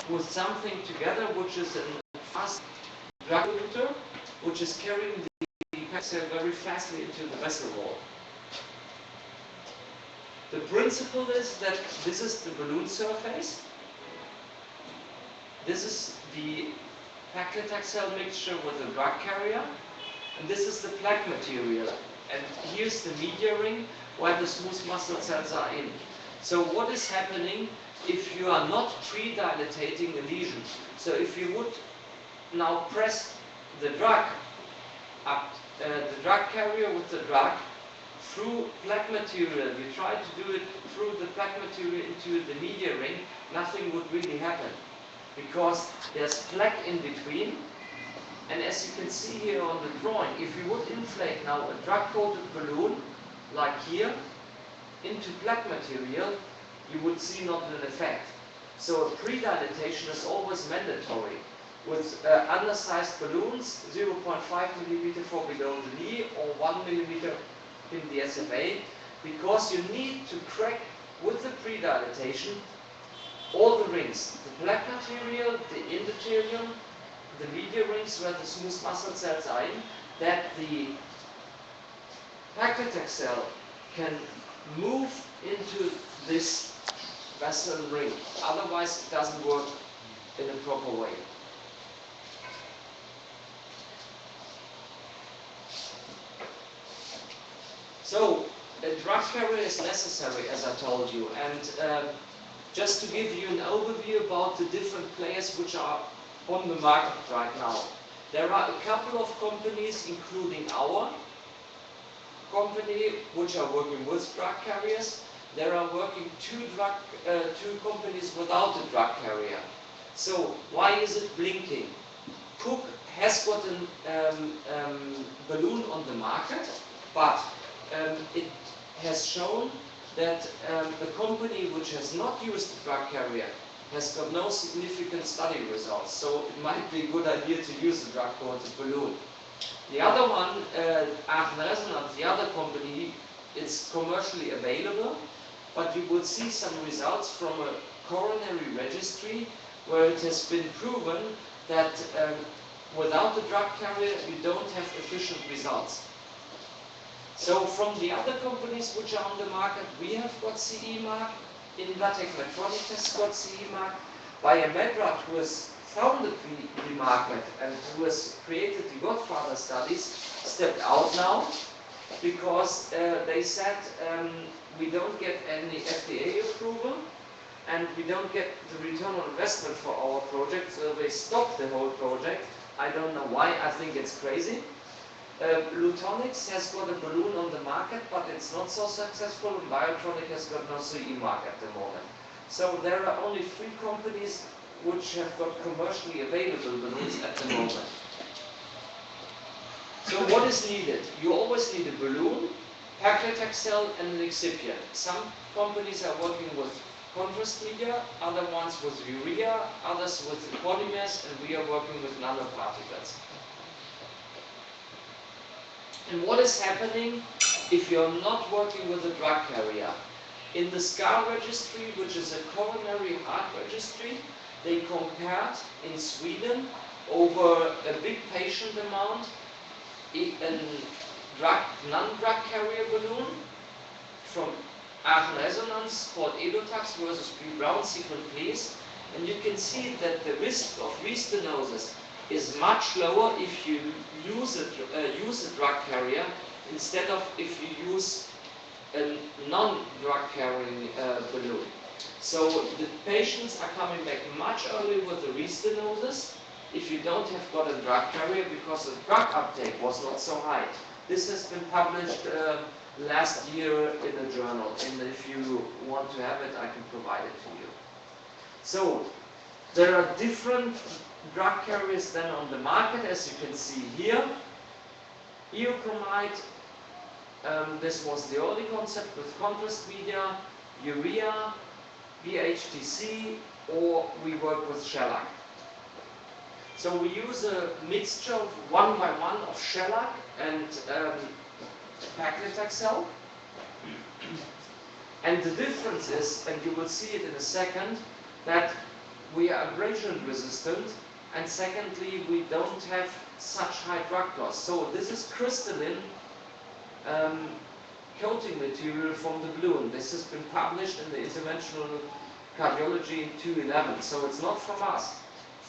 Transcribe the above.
with something together which is a fast drug diluter, which is carrying the PAVSS very fastly into the vessel wall. The principle is that this is the balloon surface. This is the paclitaxel mixture with the drug carrier. And this is the plaque material. And here's the media ring where the smooth muscle cells are in. So what is happening if you are not pre-dilating a lesion? So if you would now press the drug up, the drug carrier with the drug through plaque material, you try to do it through the plaque material into the media ring, nothing would really happen. Because there's plaque in between. And as you can see here on the drawing, if you would inflate now a drug-coated balloon, like here, into plaque material, you would see not an effect. So a pre-dilatation is always mandatory. With undersized balloons, 0.5 millimeter for below the knee or 1 millimeter in the SFA, because you need to crack with the pre-dilatation all the rings, the plaque material, the endothelium, the media rings where the smooth muscle cells are in, that the paclitaxel can move into this vessel ring. Otherwise, it doesn't work in a proper way. So, a drug carrier is necessary, as I told you, and just to give you an overview about the different players which are on the market right now. There are a couple of companies, including our company, which are working with drug carriers. There are working two companies without a drug carrier. So why is it blinking? Cook has got a balloon on the market, but it has shown that a company which has not used a drug carrier has got no significant study results. So it might be a good idea to use a drug-coated balloon. The other one, Aachen Resonance, the other company, it's commercially available, but you will see some results from a coronary registry where it has been proven that without the drug carrier you don't have efficient results. So from the other companies which are on the market, we have got CE mark, Invatec Medtronic has got CE mark, Biomedrad, who has founded the market and who has created the Godfather studies, stepped out now because they said we don't get any FDA approval and we don't get the return on investment for our project, so they stopped the whole project. I don't know why, I think it's crazy. Lutonix has got a balloon on the market, but it's not so successful, and Biotronic has got no CE mark at the moment. So there are only 3 companies which have got commercially available balloons at the moment. So what is needed? You always need a balloon, paclitaxel, and an excipient. Some companies are working with contrast media, other ones with urea, others with polymers, and we are working with nanoparticles. And what is happening if you're not working with a drug carrier? In the SCAR registry, which is a coronary heart registry, they compared in Sweden over a big patient amount a non-drug carrier balloon from Aachen Resonance called Edotax versus Brown sequence please, and you can see that the risk of restenosis is much lower if you use a drug carrier instead of if you use a non-drug carrying balloon. So the patients are coming back much earlier with the restenosis if you don't have got a drug carrier because the drug uptake was not so high. This has been published last year in a journal, and if you want to have it, I can provide it to you. So there are different drug carriers then on the market, as you can see here. Eurocor, this was the early concept with contrast media, urea, BHTC, or we work with shellac. So we use a mixture of 1 by 1 of shellac and paclitaxel. And the difference is, and you will see it in a second, that we are abrasion resistant, and secondly, we don't have such high drug loss. So this is crystalline coating material from the balloon. This has been published in the Interventional Cardiology in 2011, so it's not from us.